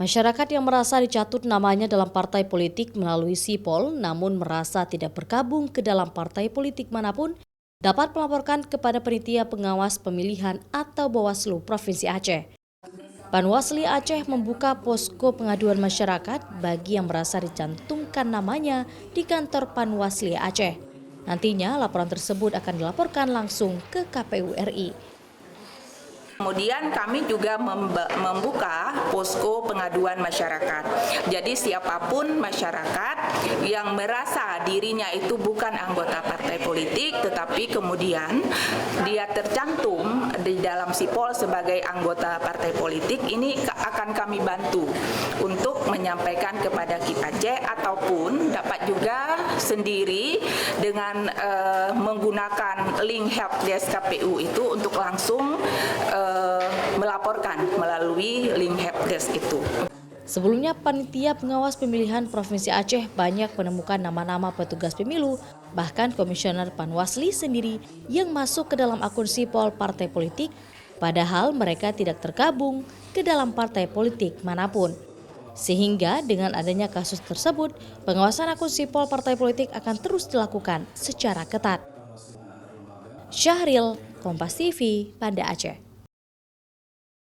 Masyarakat yang merasa dicatut namanya dalam partai politik melalui sipol namun merasa tidak bergabung ke dalam partai politik manapun dapat melaporkan kepada Panitia Pengawas Pemilihan atau Bawaslu Provinsi Aceh. Panwasli Aceh membuka posko pengaduan masyarakat bagi yang merasa dicantumkan namanya di kantor Panwasli Aceh. Nantinya laporan tersebut akan dilaporkan langsung ke KPU RI. Kemudian kami juga membuka posko pengaduan masyarakat. Jadi siapapun masyarakat yang merasa dirinya itu bukan anggota partai politik, tetapi kemudian dia tercantum di dalam sipol sebagai anggota partai politik, ini akan kami bantu untuk menyampaikan kepada KIP Aceh ataupun dapat juga sendiri dengan menggunakan link helpdesk KPU itu untuk langsung melaporkan melalui link helpdesk itu. Sebelumnya, Panitia Pengawas Pemilihan Provinsi Aceh banyak menemukan nama-nama petugas pemilu, bahkan Komisioner Panwasli sendiri yang masuk ke dalam akun sipol partai politik, padahal mereka tidak tergabung ke dalam partai politik manapun. Sehingga dengan adanya kasus tersebut, pengawasan akun sipol partai politik akan terus dilakukan secara ketat. Syahril, Kompas TV, Banda Aceh.